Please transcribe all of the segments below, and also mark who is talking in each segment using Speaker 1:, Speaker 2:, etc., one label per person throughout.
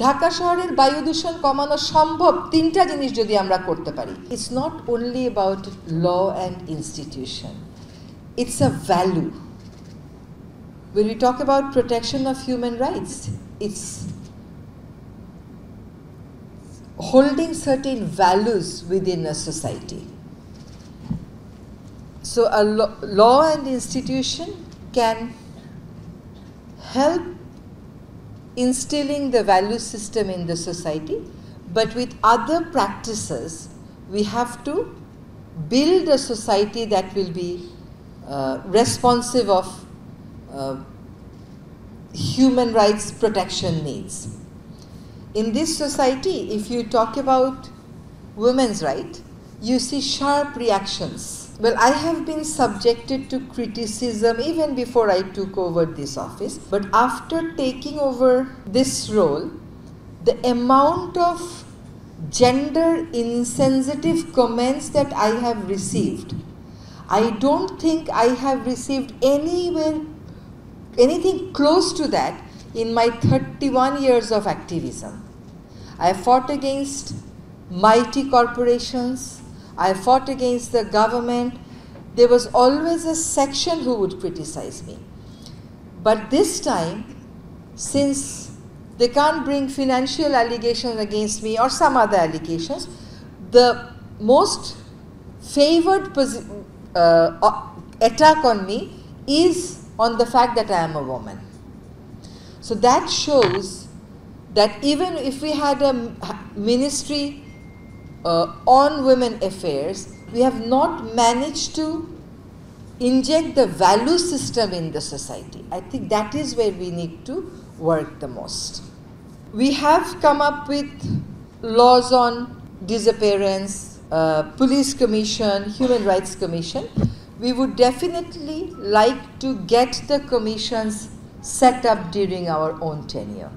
Speaker 1: ঢাকা শহরের বায়ু দূষণ কমানো সম্ভব তিনটা জিনিস যদি আমরা করতে পারি। It's not only about law and institution, it's a value. When we talk about protection of human rights, it's holding certain values within a society. So a law and institution can help instilling the value system in the society, but with other practices we have to build a society that will be responsive of human rights protection needs. In this society, if you talk about women's rights, you see sharp reactions. Well, I have been subjected to criticism even before I took over this office, but after taking over this role, the amount of gender insensitive comments that I have received, I don't think I have received anything close to that in my 31 years of activism. I fought against mighty corporations, I fought against the government. There was always a section who would criticize me. But this time, since they can't bring financial allegations against me or some other allegations, the most favored attack on me is on the fact that I am a woman. So that shows that even if we had a ministry on women affairs, we have not managed to inject the value system in the society. I think that is where we need to work the most. We have come up with laws on disappearance, police commission, human rights commission. We would definitely like to get the commissions set up during our own tenure.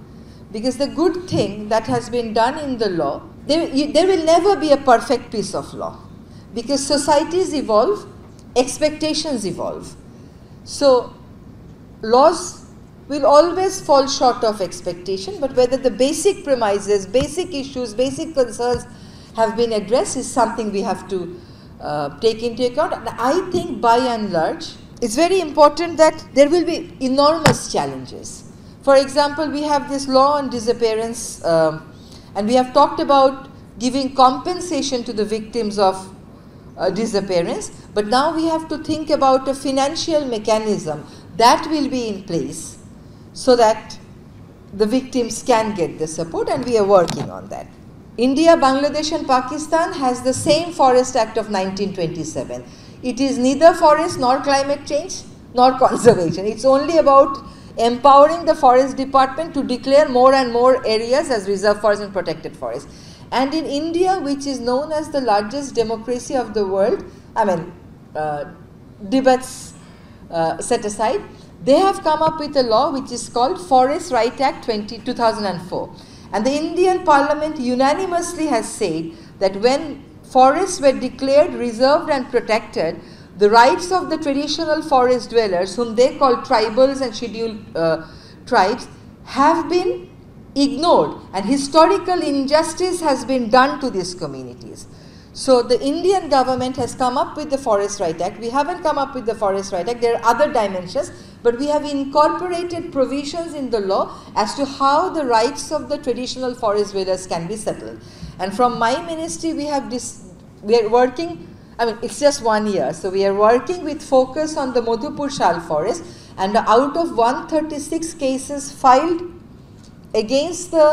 Speaker 1: Because the good thing that has been done in the law, there will never be a perfect piece of law. Because societies evolve, expectations evolve. So laws will always fall short of expectation, but whether the basic premises, basic issues, basic concerns have been addressed is something we have to take into account. And I think by and large, it's very important that there will be enormous challenges. For example, we have this law on disappearance, and we have talked about giving compensation to the victims of disappearance, but now we have to think about a financial mechanism that will be in place so that the victims can get the support, and we are working on that. India, Bangladesh and Pakistan has the same Forest Act of 1927. It is neither forest nor climate change nor conservation. It's only about empowering the forest department to declare more and more areas as reserve forests and protected forests. And in India, which is known as the largest democracy of the world, debates set aside, they have come up with a law which is called Forest Right Act 2004. And the Indian Parliament unanimously has said that when forests were declared reserved and protected, the rights of the traditional forest dwellers, whom they call tribals and scheduled tribes, have been ignored, and historical injustice has been done to these communities. So the Indian government has come up with the Forest Right Act. We haven't come up with the Forest Right Act. There are other dimensions, but we have incorporated provisions in the law as to how the rights of the traditional forest dwellers can be settled. And from my ministry, we are working, it's just 1 year, so we are working with focus on the Madhupur Shal forest, and out of 136 cases filed against the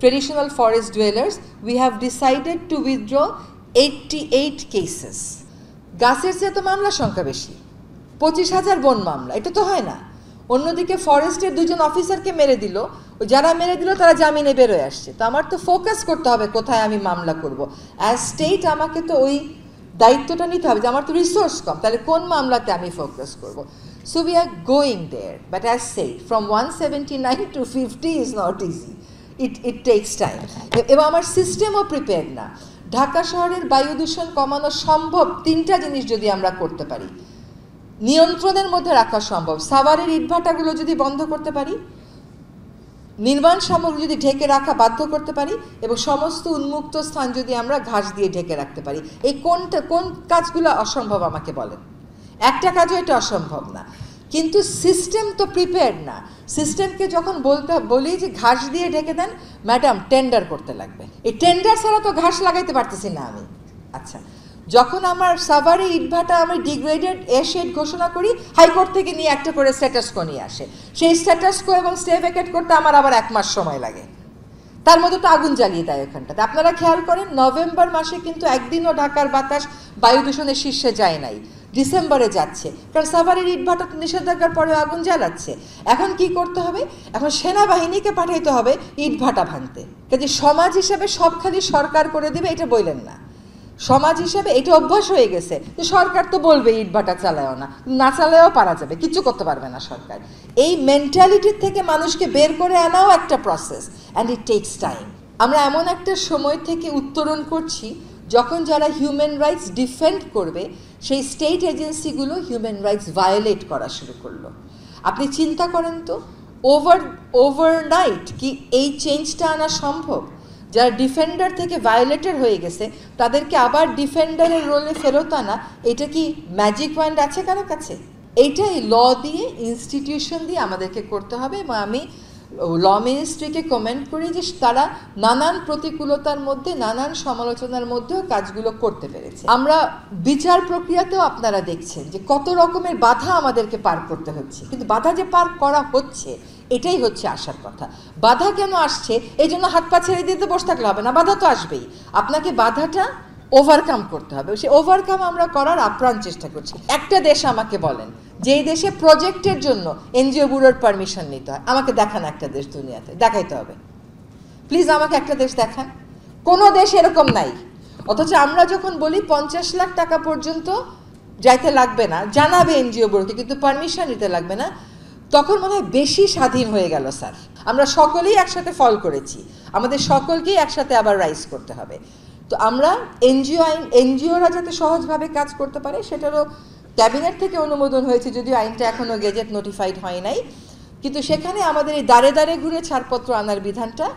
Speaker 1: traditional forest dwellers, we have decided to withdraw 88 cases. গাছের চেয়ে তো মামলা সংখ্যা বেশি, 25,000 বন মামলা, এটা তো হয় না। অন্যদিকে ফরেস্টের দুজন অফিসারকে মেরে দিল, যারা মেরে দিল তারা জামিনে বেরোয় আসছে। তো আমার তো ফোকাস করতে হবে কোথায় আমি মামলা করব। অ্যাজ স্টেট আমাকে তো ওই দায়িত্বটা নিতে হবে যে আমার তো রিসোর্স কম, তাহলে কোন মামলাতে আমি ফোকাস করব। So we are going there, but as said, from 179 to 50 is not easy. It takes time. এবং আমার সিস্টেমও প্রিপেয়ার্ড না। ঢাকা শহরের বায়ু দূষণ কমানো সম্ভব তিনটা জিনিস যদি আমরা করতে পারি, নিয়ন্ত্রণের মধ্যে রাখা সম্ভব। সাভারের ইটভাটাগুলো যদি বন্ধ করতে পারি, নির্মাণ সামগ্রী যদি ঢেকে রাখা বাধ্য করতে পারি এবং সমস্ত উন্মুক্ত স্থান যদি আমরা ঘাস দিয়ে ঢেকে রাখতে পারি, এই কোন কাজগুলো অসম্ভব আমাকে বলেন? একটা কাজও এটা অসম্ভব না। কিন্তু সিস্টেম তো প্রিপেয়ার্ড না। সিস্টেমকে যখন বলি যে ঘাস দিয়ে ঢেকে দেন, ম্যাডাম টেন্ডার করতে লাগবে, এই টেন্ডার ছাড়া তো ঘাস লাগাইতে পারতেছি না আমি। আচ্ছা, যখন আমার সাভারে ইটভাটা আমি ডিগ্রেডেড এ শেড ঘোষণা করি, হাইকোর্ট থেকে নিয়ে একটা করে স্ট্যাটাস কো নিয়ে আসে, সেই স্ট্যাটাস কো এবং স্টে ভ্যাকেট করতে আমার আবার 1 মাস সময় লাগে, তার মধ্যে তো আগুন জ্বালিয়ে দেয় ওখানটাতে। আপনারা খেয়াল করেন, নভেম্বর মাসে কিন্তু একদিনও ঢাকার বাতাস বায়ু দূষণের শীর্ষে যায় নাই, ডিসেম্বরে যাচ্ছে, কারণ সাভারের ইটভাটা নিষেধাজ্ঞার পরে আগুন জ্বালাচ্ছে। এখন কি করতে হবে? এখন সেনাবাহিনীকে পাঠাইতে হবে ইটভাটা ভাঙতে। কাজে সমাজ হিসেবে সব খালি সরকার করে দেবে এটা বললেন না। সমাজ হিসাবে এটা অভ্যাস হয়ে গেছে যে সরকার তো বলবে ইটভাটা চালায়ও না, না চালায়ও পারা যাবে, কিছু করতে পারবে না সরকার। এই মেন্টালিটির থেকে মানুষকে বের করে আনাও একটা process, and it tax time. আমরা এমন একটা সময় থেকে উত্তরণ করছি যখন যারা হিউম্যান রাইটস ডিফেন্ড করবে সেই স্টেট এজেন্সিগুলো হিউম্যান রাইটস ভায়োলেট করা শুরু করলো। আপনি চিন্তা করেন তো, ওভারনাইট কি এই চেঞ্জটা আনা সম্ভব? যারা ডিফেন্ডার থেকে ভায়োলেটর হয়ে গেছে তাদেরকে আবার ডিফেন্ডারের রোলে ফেরত আনা, এটা কি ম্যাজিক ওয়ান্ড আছে কারো কাছে? এইটাই ল দিয়ে, ইনস্টিটিউশন দিয়ে আমাদেরকে করতে হবে। এবং আমি ল মিনিস্ট্রিকে কমেন্ট করি যে তারা নানান প্রতিকূলতার মধ্যে, নানান সমালোচনার মধ্যেও কাজগুলো করতে পেরেছে। আমরা বিচার প্রক্রিয়াতেও আপনারা দেখছেন যে কত রকমের বাধা আমাদেরকে পার করতে হচ্ছে, কিন্তু বাধা যে পার করা হচ্ছে এটাই হচ্ছে আসার কথা। বাধা কেন আসছে এই জন্য হাত পা ছেড়ে দিতে বসে থাকলে হবে না, বাধা তো আসবেই। আপনাকে বাধাটা ওভারকাম করতে হবে, সেই ওভারকাম আমরা করার আপ্রাণ চেষ্টা করছি। একটা দেশ আমাকে বলেন যেই দেশে প্রজেক্টের জন্য এনজিও ব্যুরোর পারমিশন নিতে হয়, আমাকে দেখান একটা দেশ দুনিয়াতে, দেখাইতে হবে প্লিজ, আমাকে একটা দেশ দেখান। কোনো দেশ এরকম নাই। অথচ আমরা যখন বলি 50 লাখ টাকা পর্যন্ত যাইতে লাগবে না, জানাবে এনজিও ব্যুরোকে, কিন্তু পারমিশন নিতে লাগবে না, তখন মনে হয় বেশি স্বাধীন হয়ে গেল স্যার। আমরা সকলেই একসাথে ফল করেছি, আমাদের সকলকেই একসাথে আবার রাইজ করতে হবে। তো আমরা এনজিওরা যাতে সহজভাবে কাজ করতে পারে সেটারও ক্যাবিনেট থেকে অনুমোদন হয়েছে, যদিও আইনটা এখনও গেজেট নোটিফাইড হয় নাই, কিন্তু সেখানে আমাদের এই দাঁড়ে দাঁড়ে ঘুরে ছাড়পত্র আনার বিধানটা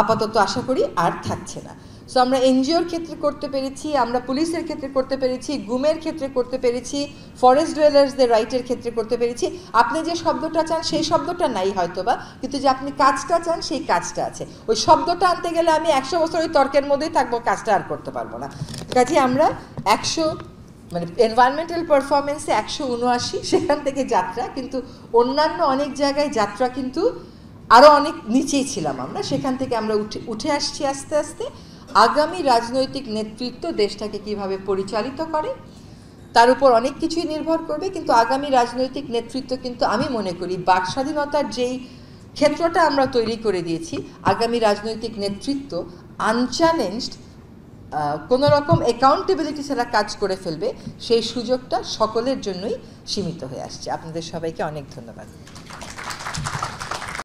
Speaker 1: আপাতত আশা করি আর থাকছে না। সো আমরা এনজিওর ক্ষেত্রে করতে পেরেছি, আমরা পুলিশের ক্ষেত্রে করতে পেরেছি, গুমের ক্ষেত্রে করতে পেরেছি, ফরেস্ট ডুয়েলার্সদের রাইটের ক্ষেত্রে করতে পেরেছি। আপনি যে শব্দটা চান সেই শব্দটা নাই হয়তোবা, কিন্তু যে আপনি কাজটা চান সেই কাজটা আছে। ওই শব্দটা আনতে গেলে আমি 100 বছর ওই তর্কের মধ্যেই থাকবো, কাজটা আর করতে পারবো না। কাজে আমরা 100 মানে এনভায়রনমেন্টাল পারফরমেন্সে 179, সেখান থেকে যাত্রা, কিন্তু অন্যান্য অনেক জায়গায় যাত্রা কিন্তু আরও অনেক নিচেই ছিলাম আমরা, সেখান থেকে আমরা উঠে আসছি আস্তে আস্তে। আগামী রাজনৈতিক নেতৃত্ব দেশটাকে কিভাবে পরিচালিত করে তার উপর অনেক কিছুই নির্ভর করবে, কিন্তু আগামী রাজনৈতিক নেতৃত্ব কিন্তু আমি মনে করি বাক স্বাধীনতার যেই ক্ষেত্রটা আমরা তৈরি করে দিয়েছি, আগামী রাজনৈতিক নেতৃত্ব আনচ্যালেঞ্জড কোনো রকম অ্যাকাউন্টেবিলিটি ছাড়া কাজ করে ফেলবে, সেই সুযোগটা সকলের জন্যই সীমিত হয়ে আসছে। আপনাদের সবাইকে অনেক ধন্যবাদ।